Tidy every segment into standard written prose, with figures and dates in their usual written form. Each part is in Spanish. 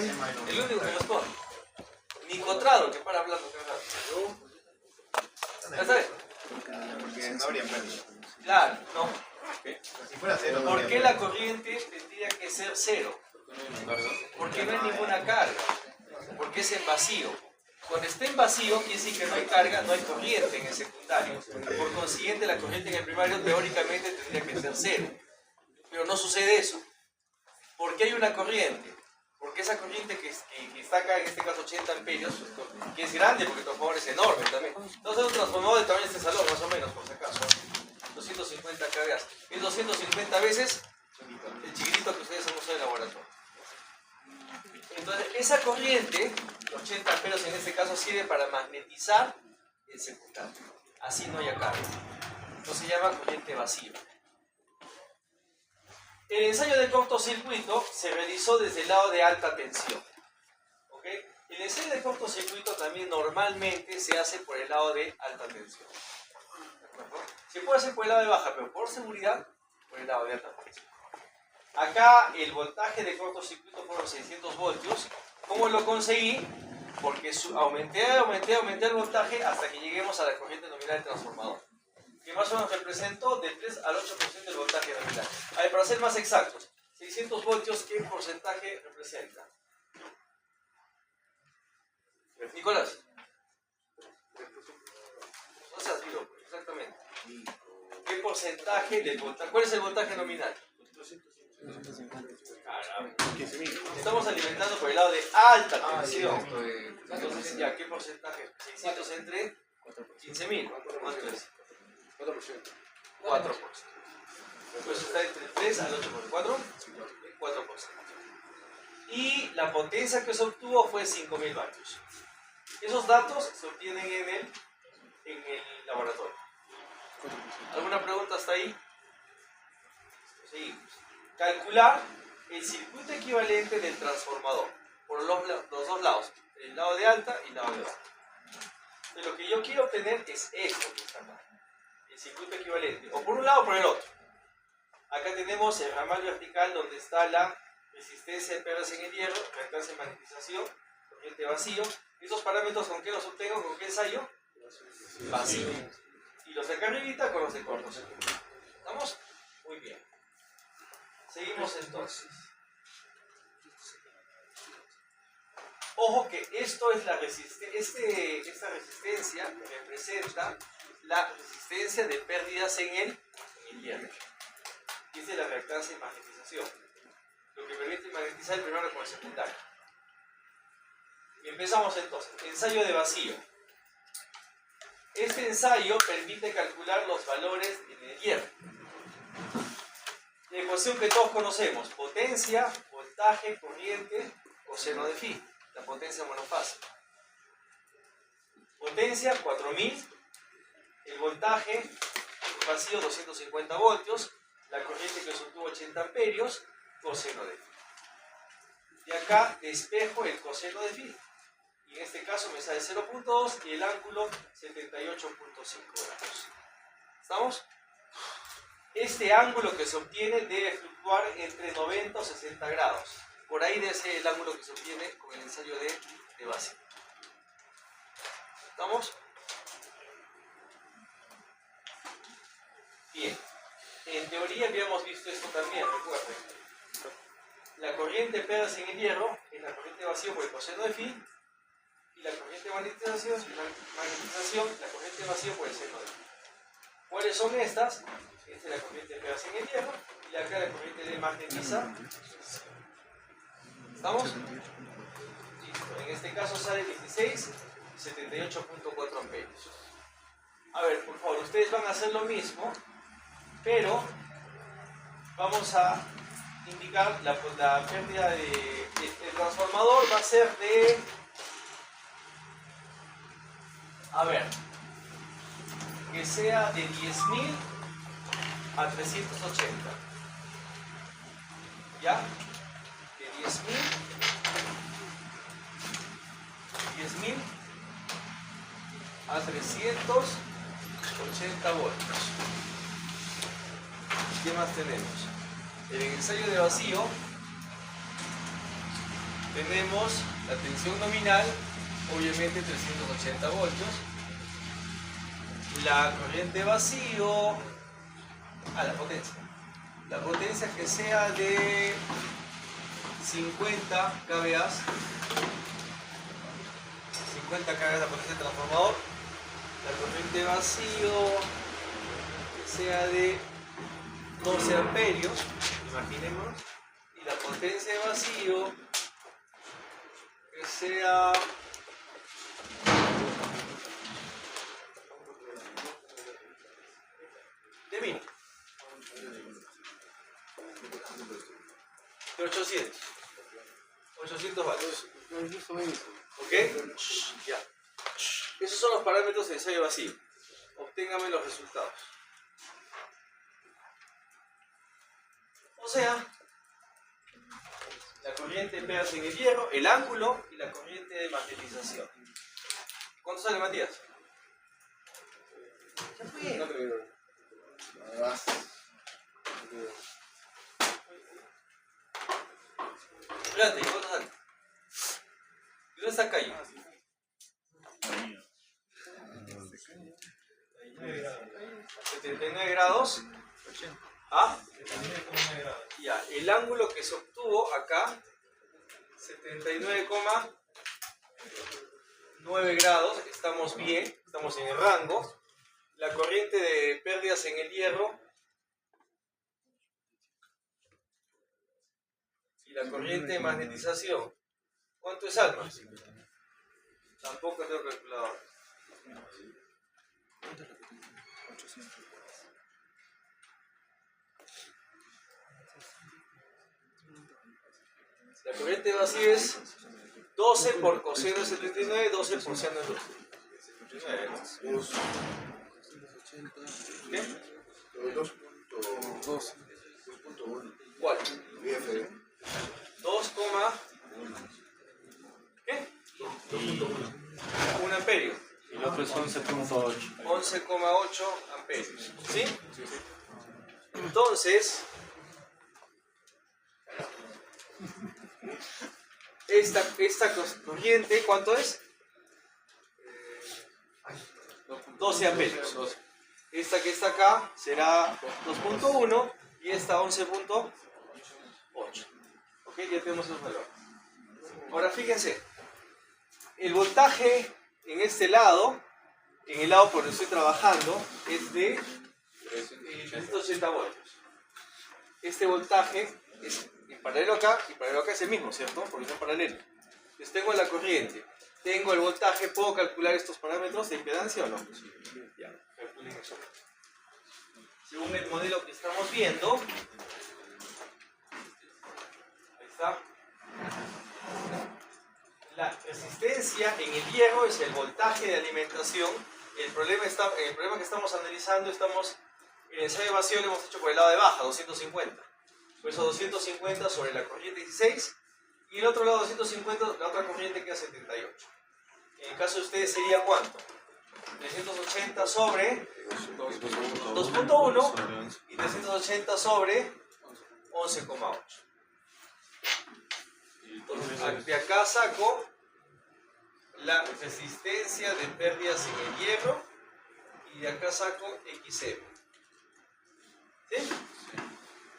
El único que responde. Nicotrado, que para hablando cada rato. ¿Ya sabes? Porque no habría pérdida. Claro, no. Si fuera cero, ¿Por qué la corriente tendría que ser cero? Porque no hay ninguna carga. Porque es en vacío. Cuando esté en vacío, quiere decir que no hay carga, no hay corriente en el secundario. Por consiguiente, la corriente en el primario teóricamente tendría que ser cero. Pero no sucede eso. ¿Por qué hay una corriente? Porque esa corriente que está acá, en este caso 80 amperios, que es grande porque el transformador es enorme también. Entonces un transformador de tamaño de este salón, más o menos, por si acaso. 250 kVA. Es 250 veces el chiquitito que ustedes han usado en el laboratorio. Entonces, esa corriente, 80 amperios en este caso, sirve para magnetizar el secundario. Así no haya carga. Esto se llama corriente vacía. El ensayo de cortocircuito se realizó desde el lado de alta tensión. ¿Ok? El ensayo de cortocircuito también normalmente se hace por el lado de alta tensión. ¿De acuerdo? Se puede hacer por el lado de baja, pero por seguridad, por el lado de alta tensión. Acá el voltaje de cortocircuito fueron 600 voltios. ¿Cómo lo conseguí? Porque aumenté el voltaje hasta que lleguemos a la corriente nominal del transformador, que más o menos representó del 3 al 8% del voltaje nominal. A ver, para ser más exactos, 600 voltios, ¿qué porcentaje representa? Nicolás. No seas vivo, exactamente. ¿Qué porcentaje del voltaje? ¿Cuál es el voltaje nominal? Estamos alimentando por el lado de alta tensión. Entonces, ya, ¿qué porcentaje? 600 entre 15.000. ¿Cuánto es? 4%. Pues está entre 3 al 8%. 4%. Y la potencia que se obtuvo fue 5.000 vatios. Esos datos se obtienen en el laboratorio. ¿Alguna pregunta hasta ahí? Seguimos. Calcular el circuito equivalente del transformador por los dos lados, el lado de alta y el lado de baja. Entonces, lo que yo quiero obtener es esto que está acá, el circuito equivalente, o por un lado o por el otro. Acá tenemos el ramal vertical donde está la resistencia de PVC en el hierro, reactancia de magnetización, corriente vacío. ¿Esos parámetros con qué los obtengo? ¿Con qué ensayo? Vacío. Y los de acá arribita con los de cortocircuito. ¿Estamos? Muy bien. Seguimos entonces. Ojo que esto es la esta resistencia representa la resistencia de pérdidas en el hierro. Y esta es la reactancia de magnetización, lo que permite magnetizar el primario con el secundario. Y empezamos entonces. Ensayo de vacío. Este ensayo permite calcular los valores en el hierro. La ecuación que todos conocemos: potencia, voltaje, corriente, coseno de phi. La potencia monofásica. Potencia 4000, el voltaje vacío 250 voltios, la corriente que se obtuvo 80 amperios, coseno de phi. Y acá despejo el coseno de phi. Y en este caso me sale 0.2 y el ángulo 78.5 grados. ¿Estamos? Este ángulo que se obtiene debe fluctuar entre 90 y 60 grados. Por ahí debe ser el ángulo que se obtiene con el ensayo de vacío. ¿Estamos? Bien. En teoría habíamos visto esto también, recuerden. La corriente PVC en el hierro es la corriente vacío por el coseno de phi. Y la corriente de magnetización, la corriente vacío por el seno de phi. ¿Cuáles son estas? Esta es la corriente PVC en el hierro y acá la corriente de magnetización. ¿Estamos? Listo. En este caso sale 16, 78.4 amperios. A ver, por favor, ustedes van a hacer lo mismo, pero vamos a indicar la pérdida de... El transformador va a ser de... A ver, que sea de 10.000 a 380. ¿Ya? De 10.000 a 380 voltios. ¿Qué más tenemos? En el ensayo de vacío tenemos la tensión nominal, obviamente 380 voltios. La corriente vacío, la potencia. La potencia que sea de 50 kVA. 50 kVA la potencia del transformador. La corriente vacío que sea de 12 amperios, imaginémonos. Y la potencia de vacío que sea de 1000, de 800 vatios. ¿Ok? Ya. Esos son los parámetros de ensayo vacío. Obténgame los resultados. O sea, la corriente P en el hierro, el ángulo y la corriente de magnetización. ¿Cuánto sale, Matías? Ya fue. Espérate, ¿cuánto sale? ¿Dónde está Cayo? 79 grados. ¿Ah? 79,9 grados. Ya, el ángulo que se obtuvo acá, 79,9 grados. Estamos bien, estamos en el rango. La corriente de pérdidas en el hierro y la corriente de magnetización. ¿Cuánto es alma? Tampoco tengo calculador. La corriente de vacío es 12 por coseno de 79, 12 por seno de 12. ¿Qué? 2.1. ¿Cuál? 2, ¿qué? 1 amperio. Y el otro es 11.8. 11,8 amperios. ¿Sí? Entonces, esta corriente, ¿cuánto es? 12 amperios. Esta que está acá será 2.1 y esta 11.8. ¿Ok? Ya tenemos esos valores. Ahora fíjense, el voltaje en este lado, en el lado por el que estoy trabajando, es de 380 voltios. Este voltaje es en paralelo acá y paralelo acá es el mismo, ¿cierto? Porque son paralelos. Entonces tengo la corriente, tengo el voltaje, ¿puedo calcular estos parámetros de impedancia o no? Ya, calculen eso. Según el modelo que estamos viendo, ahí está. La resistencia en el hierro es el voltaje de alimentación. El problema que estamos analizando, el ensayo vacío lo hemos hecho por el lado de baja, 250. Por eso 250 sobre la corriente 16 y el otro lado 250, la otra corriente queda 78. En el caso de ustedes sería ¿cuánto? 380 sobre 2.1 y 380 sobre 11,8. Entonces, de acá saco la resistencia de pérdidas en el hierro y de acá saco XM. ¿Sí?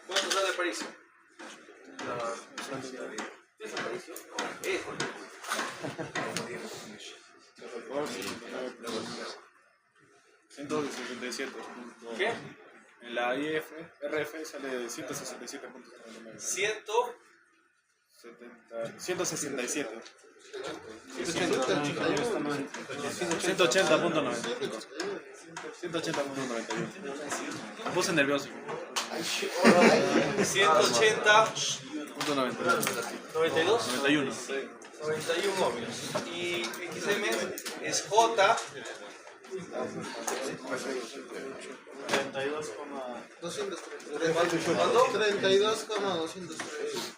¿Cuánto sale el Aparicio? ¿Qué es Aparicio? No, 167. ¿Qué? En la RF sale 167.99. 167. 180.91. 180.91. Puse nervioso. 180.92. 91. 91 ohmios. Y XM es J.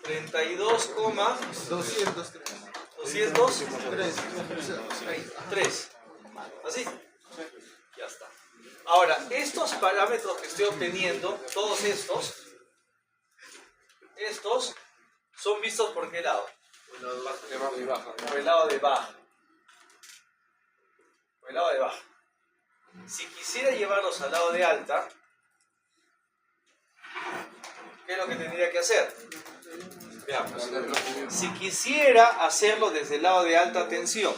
32,203. ¿Así? Ya está. Ahora, estos parámetros que estoy obteniendo, todos estos son vistos por qué lado. De baja. Por el lado de baja. Por el lado de baja. Si quisiera llevarlos al lado de alta, ¿qué es lo que tendría que hacer? Veamos. Si quisiera hacerlo desde el lado de alta tensión,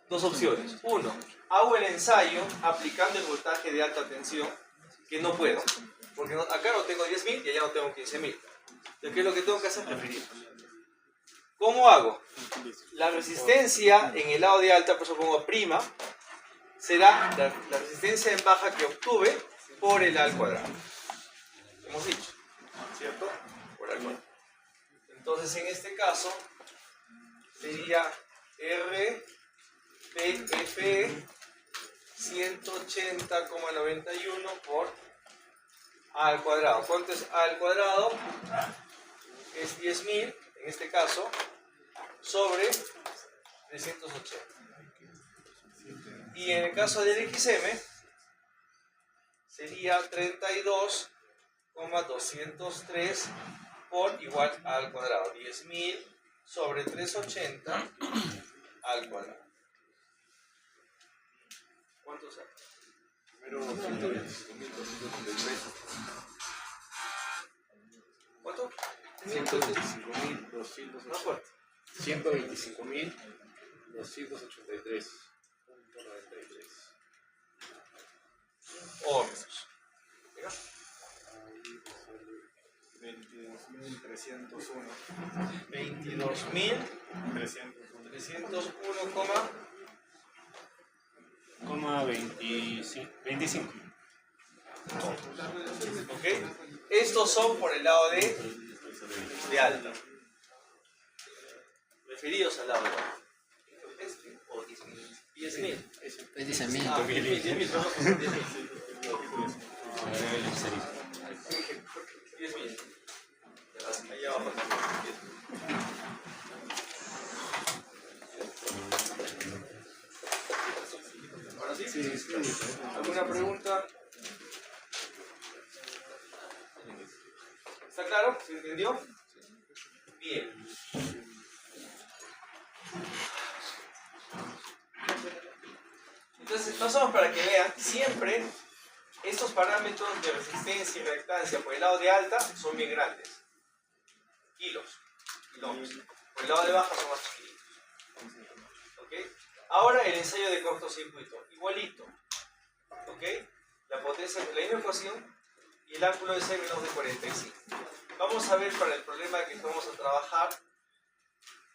dos opciones. Uno, hago el ensayo aplicando el voltaje de alta tensión, que no puedo, porque acá no tengo 10.000 y allá no tengo 15.000. Entonces, ¿qué es lo que tengo que hacer? Preferir. ¿Cómo hago? La resistencia en el lado de alta, por eso pongo prima, será la resistencia en baja que obtuve por el A al cuadrado. Hemos dicho, ¿cierto? Por al cuadrado. Entonces, en este caso, sería RPF 180,91 por A al cuadrado. ¿Cuánto es A al cuadrado? Es 10.000, en este caso, sobre 380. Y en el caso del XM, sería 32,203 por igual A al cuadrado. 10.000 sobre 380 al cuadrado. ¿Cuánto sale? Primero 125.283. ¿Cuánto? 125.283. Más fuerte. 125.283.93. Ohmios. ¿Mira? 22.301. 22.301, Coma 25. ¿ok? Estos son por el lado de alta. Referidos al lado de alta. ¿Este o 10.000? 10.000. Es 10.000. Ah, 10.000, perdón, 10.000. Allá abajo. ¿Ahora sí? ¿Alguna pregunta? ¿Está claro? ¿Se entendió? Bien. Entonces, más o menos para que vean, siempre estos parámetros de resistencia y reactancia por el lado de alta son bien grandes. Kilos. Por el lado de baja son más chiquitos. ¿Ok? Ahora el ensayo de cortocircuito. Igualito. ¿Ok? La potencia de la misma ecuación y el ángulo de C menos de 45. Vamos a ver para el problema que vamos a trabajar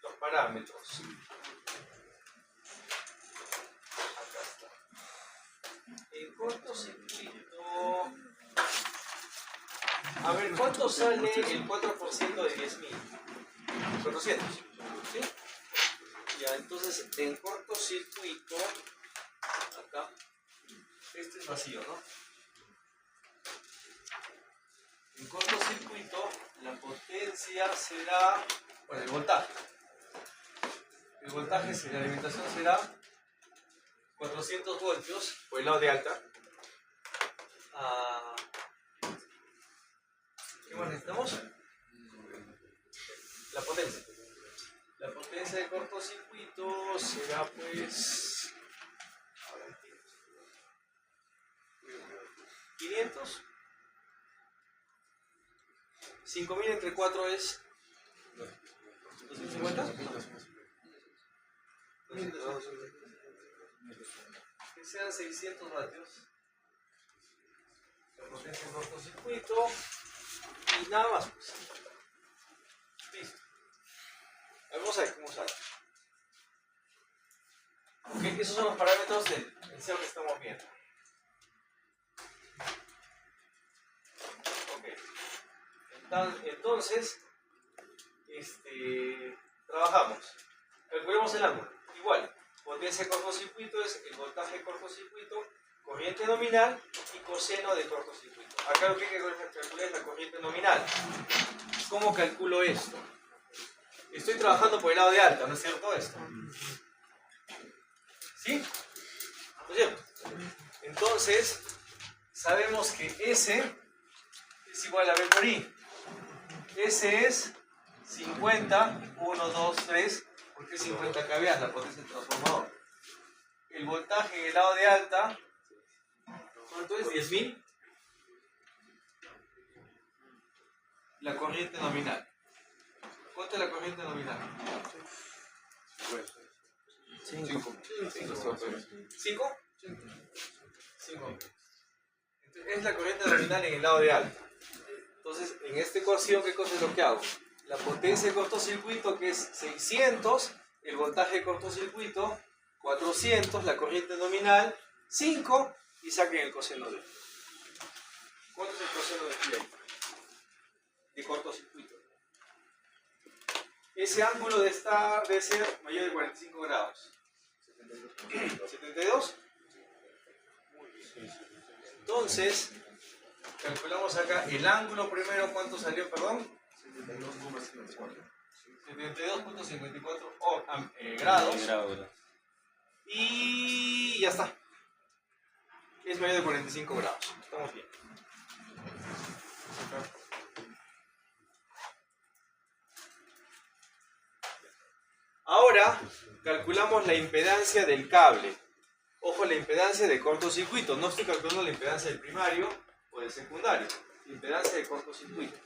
los parámetros. Acá está. El cortocircuito. A ver, ¿cuánto sale el 4% de 10.000? 400. ¿Sí? Ya, entonces en cortocircuito, acá, este es vacío, ¿no? En cortocircuito, la potencia será, bueno, el voltaje. El voltaje, la alimentación será 400 voltios por el lado de alta. ¿Qué más necesitamos? La potencia. La potencia de cortocircuito será pues 500. 5.000 entre 4 es 250. Que sean 600 vatios. La potencia de cortocircuito. Y nada más. Pues. Listo. Vamos a ver cómo sale. Ok, esos son los parámetros del enseo que estamos viendo. Ok. Entonces, trabajamos. Calculemos el ángulo. Igual, potencia de cortocircuito es el voltaje de cortocircuito, corriente nominal y coseno de cortocircuito. Acá lo que hay que calcular es la corriente nominal. ¿Cómo calculo esto? Estoy trabajando por el lado de alta, ¿no es cierto esto? ¿Sí? ¿No es cierto? Entonces, sabemos que S es igual a B por I. S es 50, 1, 2, 3, ¿Por qué 50 kVA? La potencia del transformador. El voltaje en el lado de alta, ¿cuánto es? 10.000. La corriente nominal. ¿Cuánto es la corriente nominal? 5. 5. 5. Es la corriente nominal en el lado de alta. Entonces, en esta ecuación, ¿qué cosa es lo que hago? La potencia de cortocircuito, que es 600, el voltaje de cortocircuito, 400, la corriente nominal, 5, y saquen el coseno de phi. ¿Cuánto es el coseno de phi ahí? De cortocircuito. Ese ángulo debe ser mayor de 45 grados. 72. Entonces, calculamos acá el ángulo primero, ¿cuánto salió, perdón? 72.54 grados. Y ya está. Es mayor de 45 grados. Estamos bien. Ahora calculamos la impedancia del cable. Ojo, la impedancia de cortocircuito. No estoy calculando la impedancia del primario o del secundario. La impedancia de cortocircuito.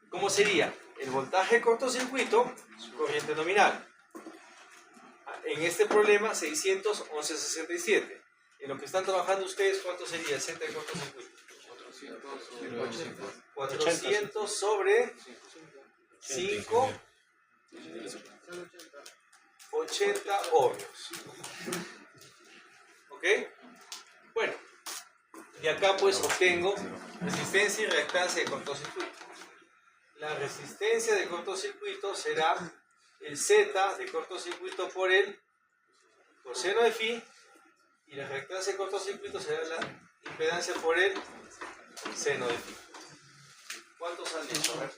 ¿Cómo sería? El voltaje de cortocircuito, su corriente nominal. En este problema, 611.67. En lo que están trabajando ustedes, ¿cuánto sería el Z de cortocircuito? 400 sobre 5, 80 ohmios. ¿Ok? Bueno, y acá pues obtengo resistencia y reactancia de cortocircuito. La resistencia de cortocircuito será el Z de cortocircuito por el coseno de phi, y la reactancia de cortocircuito será la impedancia por el seno de phi. ¿Cuánto sale esto? A ver.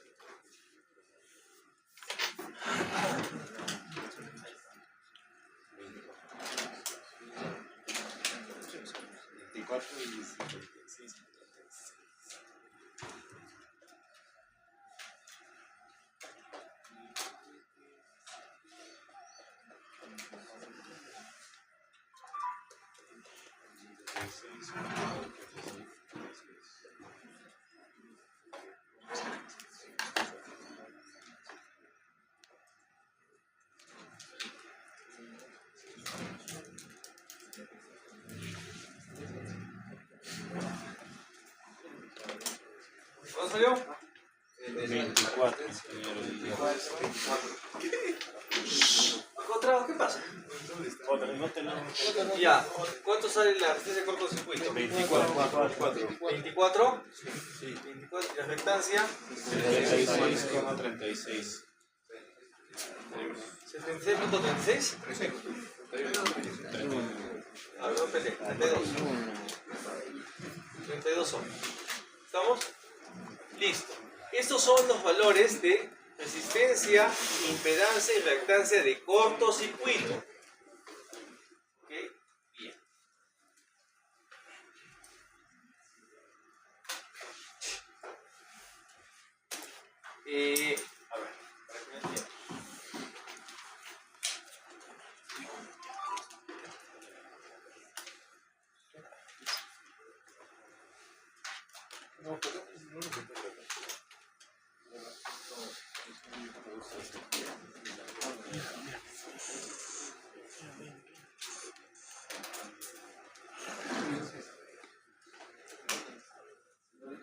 ¿Cuánto salió? 24. ¿Otra? ¿Qué pasa? Ya, ¿cuánto sale la resistencia de cortocircuito? 24. 24. Sí. 24. ¿Y la reactancia? 76,36. 76.36. A ver, no peleé. 32. 32 son. ¿Estamos? Listo. Estos son los valores de resistencia, impedancia y reactancia de cortocircuito. ¿Ok? Bien. A ver, para que me entiendan.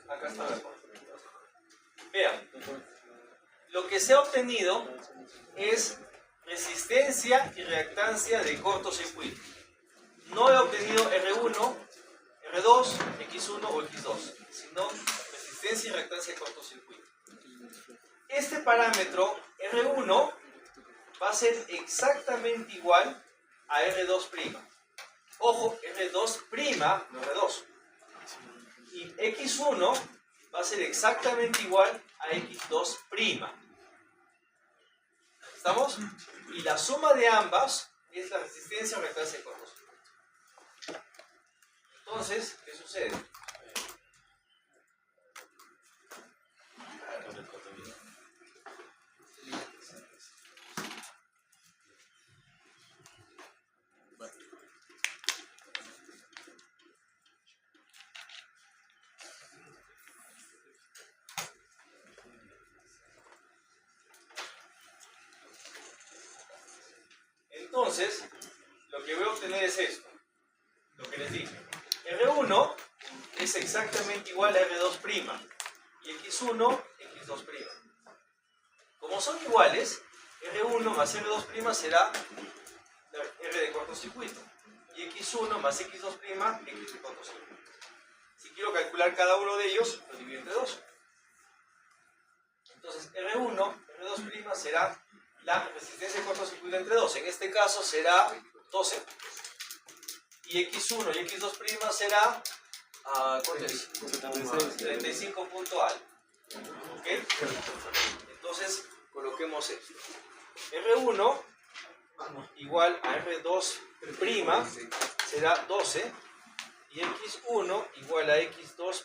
Acá está la respuesta. Vean, lo que se ha obtenido es resistencia y reactancia de cortocircuito. No he obtenido R1, R2, X1 o X2, sino resistencia y reactancia de cortocircuito. Este parámetro R1 va a ser exactamente igual a R2'. Ojo, R2', no R2. Y X1 va a ser exactamente igual a X2'. ¿Estamos? Y la suma de ambas es la resistencia o reactancia de cortocircuito. Entonces, ¿qué sucede? Entonces, lo que voy a obtener es esto, lo que les dije. R1 es exactamente igual a R2', y X1, X2'. Como son iguales, R1 más R2' será R de cortocircuito, y X1 más X2', X de cortocircuito. Si quiero calcular cada uno de ellos, lo divido entre 2. Entonces, R1, R2' será la resistencia de cortocircuito entre 2. En este caso será 12. Y X1 y X2' será, ¿cuánto es? 35 punto algo. ¿Ok? Entonces, coloquemos esto. R1 igual a R2' será 12. Y X1 igual a X2'.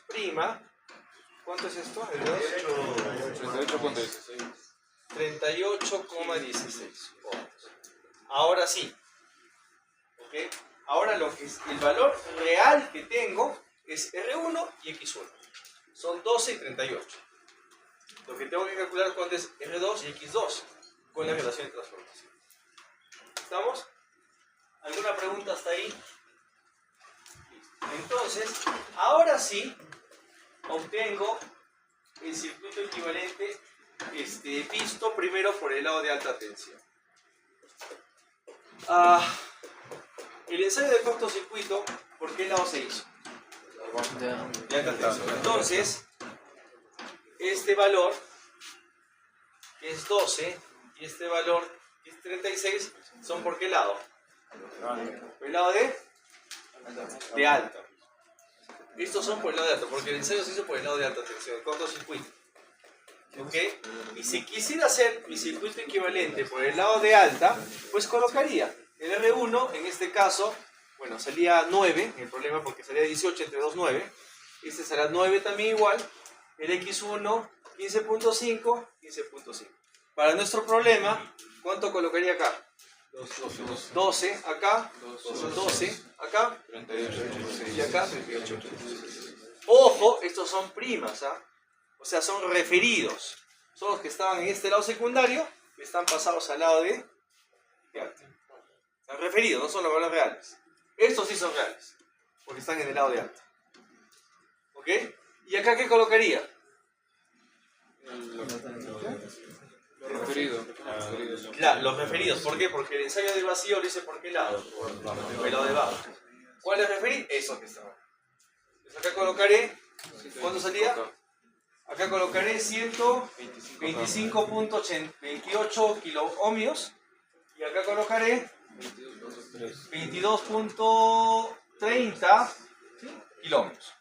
¿Cuánto es esto? 38,16. 38,16 ohms. Ahora sí. ¿Ok? Ahora lo que es el valor real que tengo es R1 y X1. Son 12 y 38. Lo que tengo que calcular cuánto es R2 y X2 con la relación de transformación. ¿Estamos? ¿Alguna pregunta hasta ahí? Entonces, ahora sí obtengo el circuito equivalente visto primero por el lado de alta tensión. El ensayo de cortocircuito, ¿por qué lado se hizo? De alta tensión. Entonces, este valor, que es 12, y este valor, que es 36, ¿son por qué lado? Por el lado de alta. Estos son por el lado de alta, porque el ensayo se hizo por el lado de alta tensión, el cortocircuito. ¿Ok? Y si quisiera hacer mi circuito equivalente por el lado de alta, pues colocaría el R1, en este caso, bueno, salía 9, el problema porque salía 18 entre 2, 9. Este será 9 también igual. El X1, 15.5, 15.5. Para nuestro problema, ¿cuánto colocaría acá? 12 acá, 12 acá, y acá 38. Ojo, estos son primas, ¿ah? O sea, son referidos. Son los que estaban en este lado secundario, que están pasados al lado de alta. Están referidos, no son los valores reales. Estos sí son reales, porque están en el lado de alta. ¿Ok? ¿Y acá qué colocaría? Claro, los referidos. ¿Por qué? Porque el ensayo del vacío lo hice por qué lado. Por el lado de abajo. ¿Cuál es referir? Esos que estaban. Entonces acá colocaré, ¿cuánto salía? Acá colocaré 125.28 kiloohmios. Y acá colocaré 22.30 kiloohmios.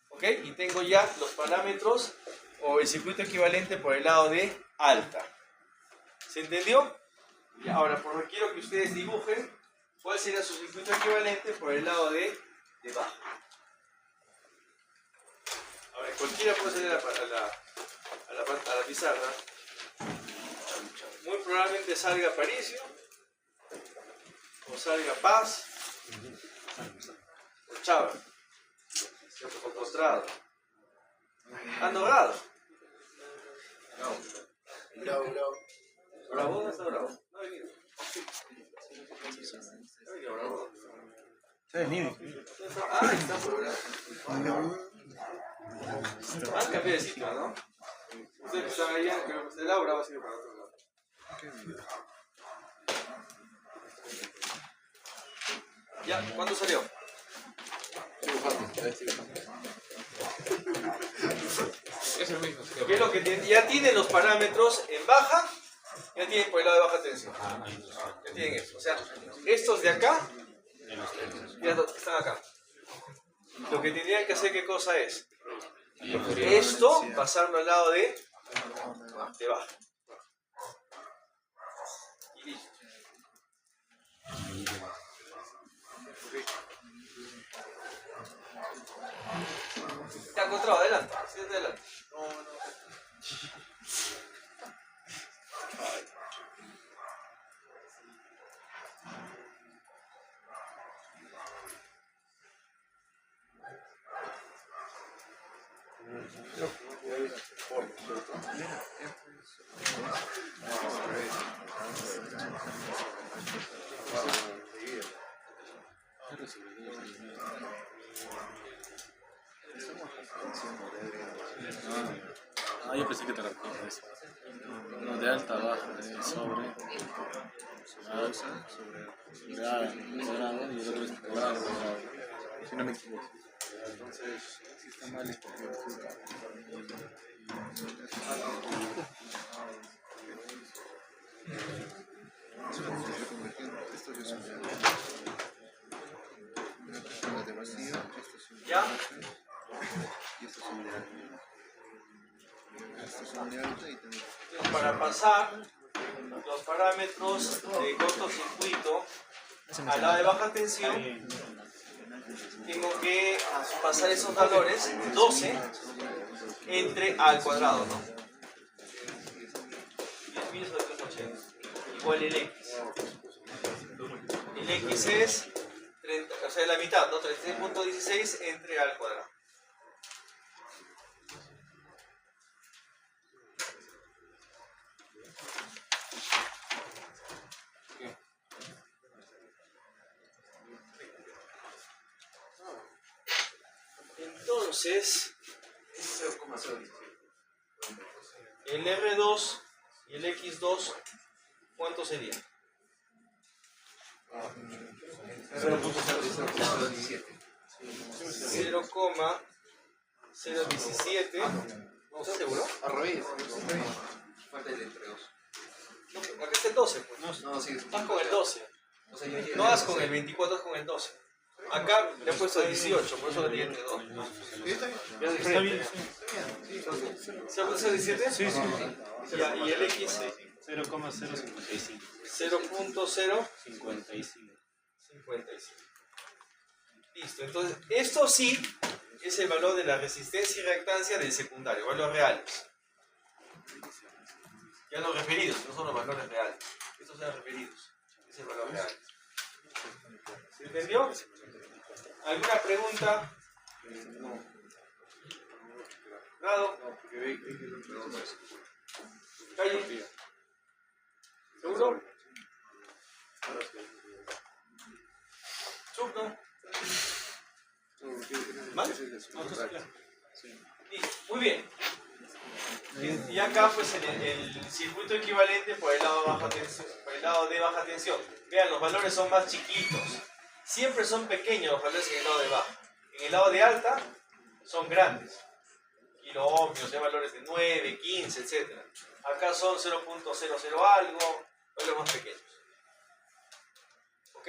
¿Ok? Y tengo ya los parámetros o el circuito equivalente por el lado de alta. ¿Se entendió? Y ahora, quiero que ustedes dibujen cuál sería su circuito equivalente por el lado de bajo. Ahora, cualquiera puede salir a la pizarra. Muy probablemente salga Aparicio, o salga Paz, o Chava, o Postrado. ¿Han logrado? Bravo. ¿Bravo? ¿Dónde está Bravo? No ha venido. Bravo. Ah, está por Bravo. Han cambiado de sitio, ¿no? Ustedes que están allá, creo que usted Laura va a ser para otro lado. Ya, ¿cuánto salió? Es el mismo. ¿Qué es lo que tiene? Ya tienen los parámetros en baja, ya tienen por el lado de baja tensión. Ya tienen eso. O sea, estos de acá, ya están acá. Lo que tendrían que hacer, ¿qué cosa es? Esto, pasarlo al lado de baja. Y listo. ¿Te ha encontrado? Adelante. Siéntate adelante. parece que te recuerda eso. No, de alta a baja, sobre alza, sobre A cuadrado y el otro es cuadrado cuadrado. Si no me equivoco. Entonces, si está mal es porque ¿Ya? Entonces, para pasar los parámetros de cortocircuito al lado de baja tensión, tengo que pasar esos valores 12 entre A al cuadrado, ¿no? 10.000 sobre 380 igual el X. El X es 30, o sea, la mitad, ¿no? 36.16 entre A al cuadrado. Entonces, el R2 y el X2, ¿cuánto sería? 0,017. ¿Estás seguro? Al revés. Falta el entre 2. No, acá está el 12, pues. No, sí. Estás con el 12. O sea, yo No vas con el 24, con el 12. Acá le he puesto 18, por eso le di entre 2. está bien, ¿Se ha puesto 17? sí, sí. Ya, y el X 0,055. 0.055. Listo, entonces esto sí es el valor de la resistencia y reactancia del secundario, valores reales. Ya los referidos, no son los valores reales. Estos son los referidos. Es el valor real. ¿Se entendió? ¿Alguna pregunta? ¿Nado? ¿Calle? ¿Seguro? ¿Subno? ¿Más? Muy bien. Y acá pues el circuito equivalente por el lado de baja tensión, Vean, los valores son más chiquitos. Siempre son pequeños los valores en el lado de baja. En el lado de alta son grandes. Kiloohmios, hay valores de 9, 15, etc. Acá son 0.00 algo, valores más pequeños. ¿Ok?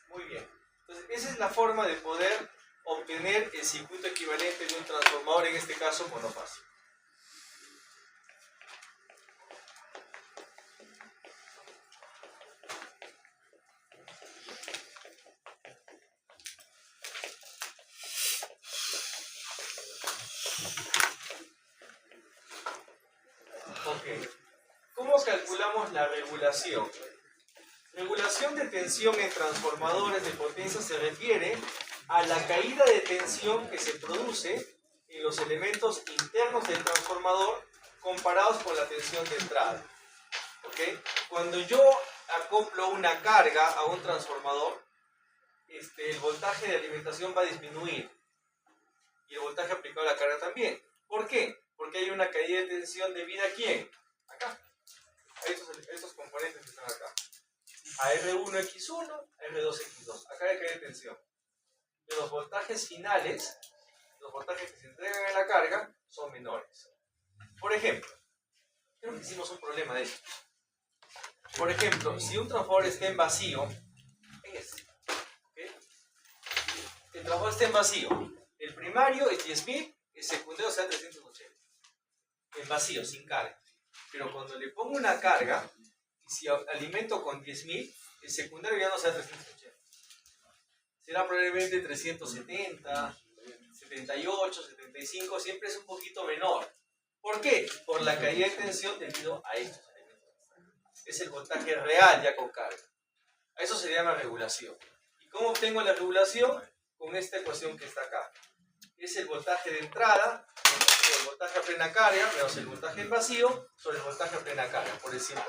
Muy bien. Entonces, esa es la forma de poder obtener el circuito equivalente de un transformador, en este caso monofásico. Ok. ¿Cómo calculamos la regulación? Regulación de tensión en transformadores de potencia se refiere a la caída de tensión que se produce en los elementos internos del transformador comparados con la tensión de entrada. ¿Okay? Cuando yo acoplo una carga a un transformador, el voltaje de alimentación va a disminuir y el voltaje aplicado a la carga también. ¿Por qué? Porque hay una caída de tensión debida a ¿quién? Acá. A estos componentes que están acá. A R1X1, a R2X2. Acá hay caída de tensión. Y los voltajes finales, los voltajes que se entregan en la carga, son menores. Por ejemplo, creo que hicimos un problema de esto. Por ejemplo, si un transformador está en vacío, ¿okay? El transformador está en vacío. El primario es 10.000, el secundario será 380. En vacío, sin carga. Pero cuando le pongo una carga, y si alimento con 10.000, el secundario ya no será 380. Será probablemente 370, 78, 75, siempre es un poquito menor. ¿Por qué? Por la caída de tensión debido a estos elementos. Es el voltaje real ya con carga. A eso se le llama regulación. ¿Y cómo obtengo la regulación? Con esta ecuación que está acá. Es el voltaje de entrada, el voltaje a plena carga, menos el voltaje en vacío, sobre el voltaje a plena carga, por el 100%.